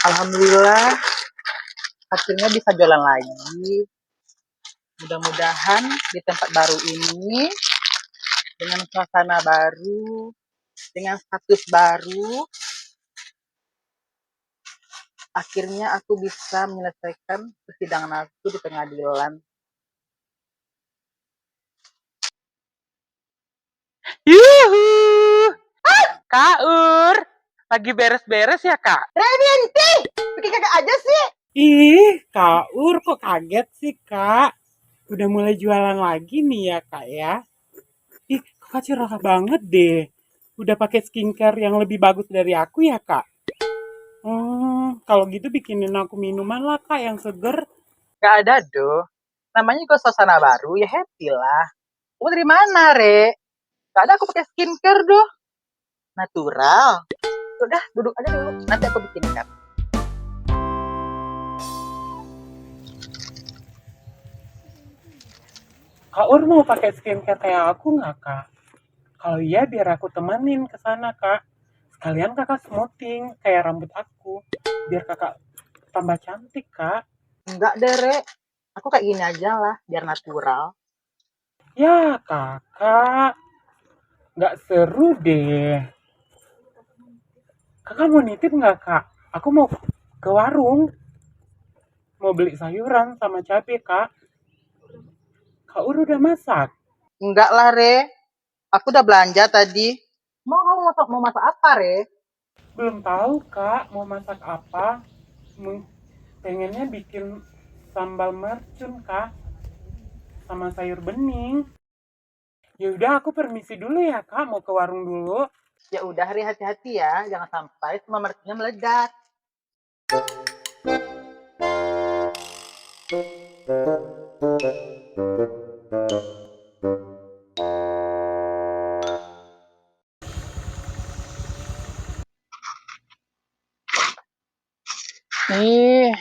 Alhamdulillah, akhirnya bisa jalan lagi. Mudah-mudahan di tempat baru ini, dengan suasana baru, dengan status baru, akhirnya aku bisa menyelesaikan persidangan aku di pengadilan. Yuhu! Kak Ur, lagi beres-beres ya Kak? Revienti, bikin kakak aja sih. Ih, Kak Ur kok kaget sih, Kak? Udah mulai jualan lagi nih ya, Kak ya? Ih, Kakak cerah banget deh. Udah pakai skincare yang lebih bagus dari aku ya, Kak? Kalau gitu bikinin aku minuman lah, Kak, yang seger. Gak ada doh. Namanya juga suasana baru, ya happy lah. Kamu dari mana, Re? Gak ada, aku pakai skincare doh. Natural. Udah, duduk aja dulu. Nanti aku bikinkan. Kak Ur mau pakai skincare kayak aku nggak, Kak? Kalau iya, biar aku temenin ke sana, Kak. Sekalian kakak smoothing kayak rambut aku. Biar kakak tambah cantik, Kak. Enggak deh, Re. Aku kayak gini aja lah, biar natural. Ya, kakak. Nggak seru deh. Kakak mau nitip nggak, Kak? Aku mau ke warung. Mau beli sayuran sama cabai, Kak. Kak Ur udah masak? Enggak lah, Re. Aku udah belanja tadi. Mau masak apa, Re? Belum tahu, Kak. Mau masak apa? Pengennya bikin sambal mercun, Kak. Sama sayur bening. Ya udah, aku permisi dulu ya, Kak. Mau ke warung dulu. Ya udah, Re, hati-hati ya. Jangan sampai semua mercunnya meledak. Nih,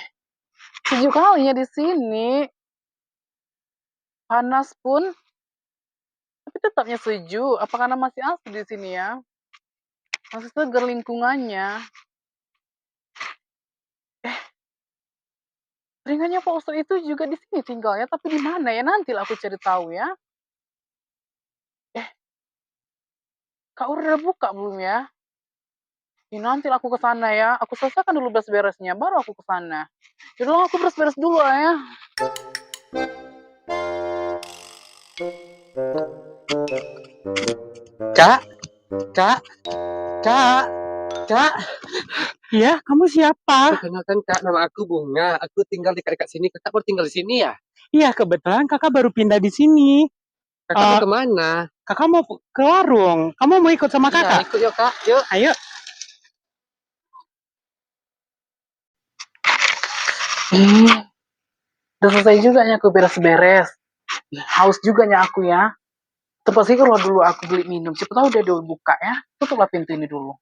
sejuk kalinya di sini. Panas pun, tapi tetapnya sejuk. Apa karena masih asli di sini ya? Masih segar lingkungannya. Ringannya Pak Ustadz itu juga di sini tinggalnya, tapi di mana ya? Nantilah aku cari tahu ya. Kak Ur udah buka belum ya? Nanti aku ke sana ya. Aku selesaikan dulu beres-beresnya, baru aku ke sana. Yaudah, aku beres-beres dulu ya. Kak, Kak, Kak, Kak. Ya, kamu siapa? Perkenalkan Kak, nama aku Bunga. Aku tinggal di dekat sini. Kakak baru tinggal di sini ya? Iya, kebetulan kakak baru pindah di sini. Kakak mau kemana? Kakak mau ke warung. Kamu mau ikut sama kakak? Iya, ikut yuk Kak. Yuk. Ayo. Udah selesai juga nya aku beres-beres. Haus juga nya aku ya. Terpaksa kalau dulu aku beli minum. Siapa tahu dia udah buka ya. Tutuplah pintu ini dulu.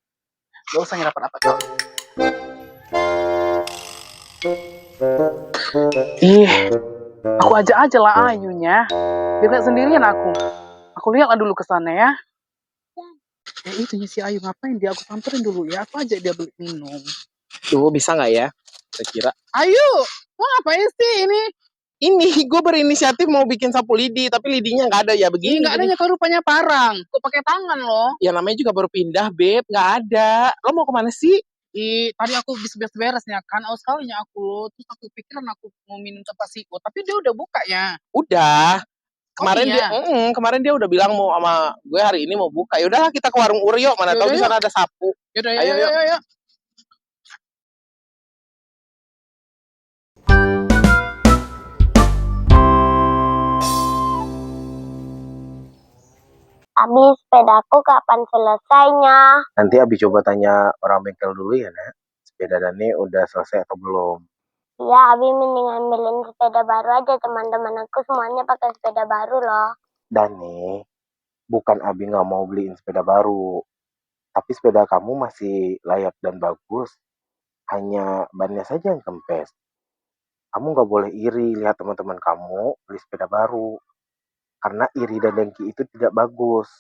Gak usah nyerap apa kau. Aku ajak aja lah Ayunya. Biar gak sendirian aku. Aku lihatlah dulu ke sana ya. Itu si Ayu ngapain dia? Aku samperin dulu ya. Aku ajak dia beli minum. Tuh, bisa nggak ya? Saya kira. Ayu, mau ngapain sih ini? Ini, gue berinisiatif mau bikin sapu lidi, tapi lidinya nggak ada ya begini. Nggak adanya, kau rupanya parang. Kok pakai tangan loh? Ya namanya juga baru pindah, Beb. Nggak ada. Lo mau kemana sih? Tadi aku bisa beres-beresnya kan. Aus sekalinya aku loh. Terus aku pikiran aku mau minum tanpa siko. Tapi dia udah buka ya. Udah. Kemarin iya? kemarin dia udah bilang mau sama gue hari ini mau buka. Yaudah kita ke warung Uryo. Mana tahu di sana ada sapu. Yaudah, Ayo, yuk. Abi, sepedaku kapan selesainya? Nanti Abi coba tanya orang bengkel dulu ya, Nak. Sepeda Dani udah selesai atau belum. Iya, Abi mendingan ambilin sepeda baru aja. Teman-teman aku semuanya pakai sepeda baru loh. Dani, bukan Abi nggak mau beliin sepeda baru, tapi sepeda kamu masih layak dan bagus. Hanya bannya saja yang kempes. Kamu nggak boleh iri lihat teman-teman kamu beli sepeda baru. Karena iri dan dengki itu tidak bagus.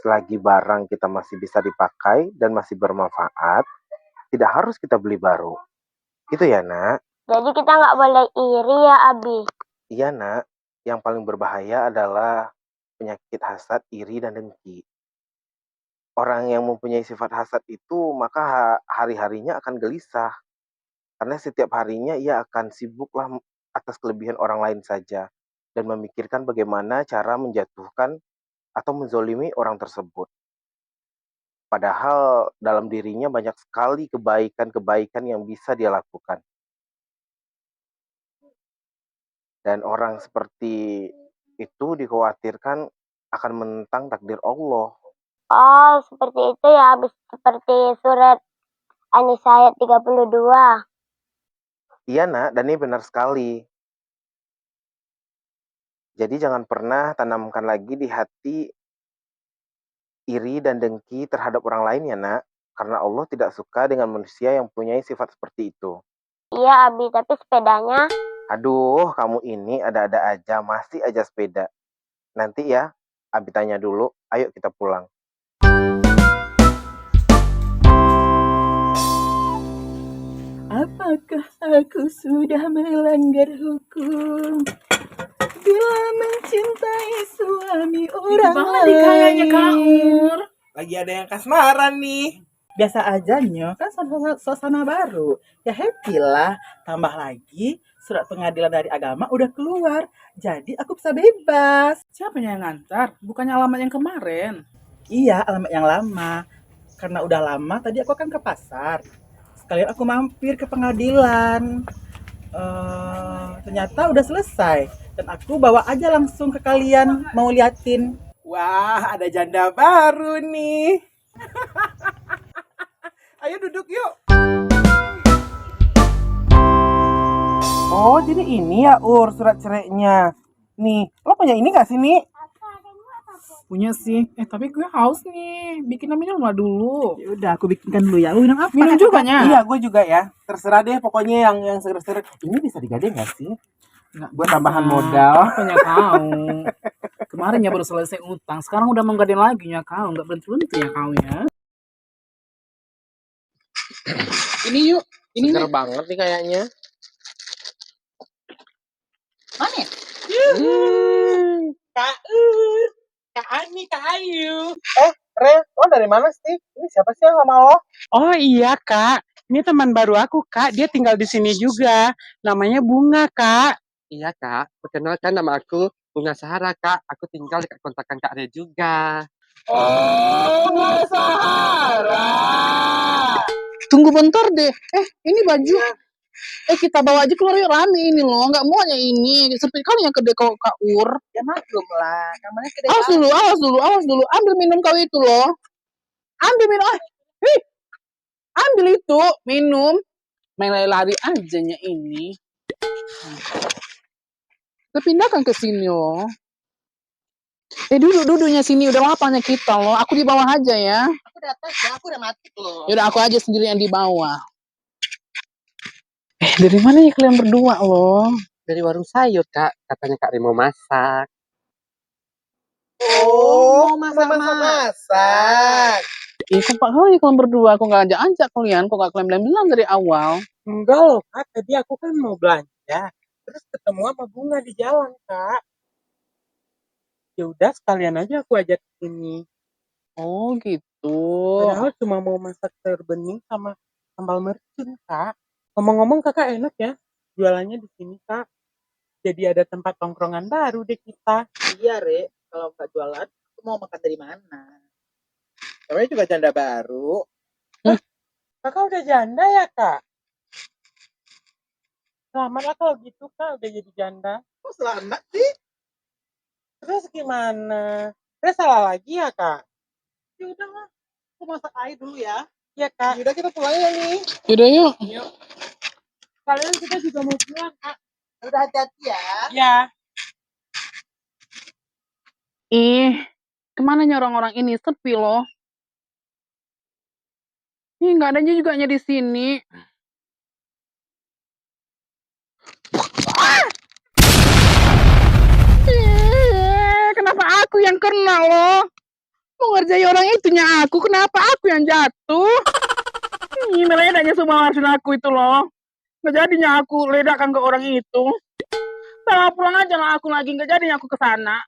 Selagi barang kita masih bisa dipakai dan masih bermanfaat, tidak harus kita beli baru. Gitu ya, Nak? Jadi kita nggak boleh iri ya, Abi. Iya, Nak. Yang paling berbahaya adalah penyakit hasad, iri, dan dengki. Orang yang mempunyai sifat hasad itu maka hari-harinya akan gelisah. Karena setiap harinya ia akan sibuklah atas kelebihan orang lain saja. Dan memikirkan bagaimana cara menjatuhkan atau menzolimi orang tersebut. Padahal dalam dirinya banyak sekali kebaikan-kebaikan yang bisa dia lakukan. Dan orang seperti itu dikhawatirkan akan menentang takdir Allah. Oh, seperti itu ya, Abi. Seperti surat An-Nisa ayat 32. Iya, Nak, dan ini benar sekali. Jadi jangan pernah tanamkan lagi di hati iri dan dengki terhadap orang lain ya, Nak. Karena Allah tidak suka dengan manusia yang mempunyai sifat seperti itu. Iya, Abi, tapi sepedanya Aduh, kamu ini ada-ada aja, masih aja sepeda. Nanti ya, Abi tanya dulu, ayo kita pulang. Apakah aku sudah melanggar hukum bila mencintai suami orang Gimana nih kayaknya Kak Ur? Lagi ada yang kasmaran nih. Biasa aja Nyo, kan suasana baru. Ya happy lah. Tambah lagi surat pengadilan dari agama udah keluar. Jadi aku bisa bebas. Siapa yang ngantar? Bukannya alamat yang kemarin. Iya, alamat yang lama. Karena udah lama tadi aku akan ke pasar. Sekalian aku mampir ke pengadilan. Ternyata udah selesai. Dan aku bawa aja langsung ke kalian mau liatin. Wah, ada janda baru nih. Ayo duduk yuk. Oh, jadi ini ya Ur surat cerainya. Nih, lo punya ini gak sih, Nih? Punya sih. Tapi gue haus nih. Bikin minum lah dulu. Ya udah, aku bikinkan dulu ya. Lu minum apa? Minum juga nya. Iya, gue juga ya. Terserah deh pokoknya yang seger-seger. Ini bisa digadeng gak sih? Nggak Buat bisa. tambahan modal. Apanya kau? Kemarin ya baru selesai utang. Sekarang udah menggadeng lagi ya kau. Nggak berhenti ya kau ya. Ini yuk. Ini Seger banget nih kayaknya. Mana? Kak Kak Ani, Kak Ayu. Re, lo dari mana sih? Ini siapa sih yang sama lo? Oh iya Kak, ini teman baru aku Kak, dia tinggal di sini juga. Namanya Bunga Kak. Iya kak, perkenalkan nama aku Bunga Sahara kak. Aku tinggal dekat kontrakan Kak Re juga. Oh, Bunga Sahara. Tunggu bentar deh. Ini baju. Kita bawa aja keluar yuk, rame ini loh. Nggak mau hanya ini. Seperti kali yang kedai kau Kak Ur. Ya maklum lah. Namanya kedai Awas dulu. Ambil minum kau itu loh. Ambil minum. Ambil itu minum. Main lari-lari ajanya ini. Kita pindahkan ke sini loh. Duduknya sini. Udah lapangnya kita loh. Aku di bawah aja ya. Aku udah atas ya, aku udah mati loh. Yaudah aku aja sendiri yang di bawah. Dari mana ya kalian berdua loh? Dari warung sayur kak, katanya Kak Re mau masak. Oh, mau masak. Kompak kali kalian berdua. Aku nggak ajak kalian. Kok nggak kalian bilang dari awal? Enggak loh Kak, tadi aku kan mau belanja. Terus ketemu sama Bunga di jalan Kak. Ya udah sekalian aja aku ajak ke sini. Oh gitu. Padahal cuma mau masak sayur bening sama sambal mercun Kak. Ngomong-ngomong Kakak enak ya jualannya di sini Kak. Jadi ada tempat tongkrongan baru deh kita. Iya, Re. Kalau nggak jualan, aku mau makan dari mana? Namanya juga janda baru. Kakak udah janda ya Kak? Selamat lah kalau gitu Kak udah jadi janda. Kok selamat sih? Terus gimana? Terus salah lagi ya Kak? Ya udah lah. Aku masak air dulu ya. Iya Kak. Udah kita pulang ya nih. Yaudah yuk. Kalian kita juga mau pulang, Kak. Udah hati-hati ya. Ya. Ih, kemana orang-orang ini? Sepi loh. Ih, nggak ada juga di sini. Kenapa aku yang kena loh? Mau ngerjai orang itunya aku, kenapa aku yang jatuh? Ini meledaknya semua hasil aku itu loh. Nggak jadinya aku ledakan ke orang itu. Sama pulang aja lah aku lagi, nggak jadinya aku ke sana.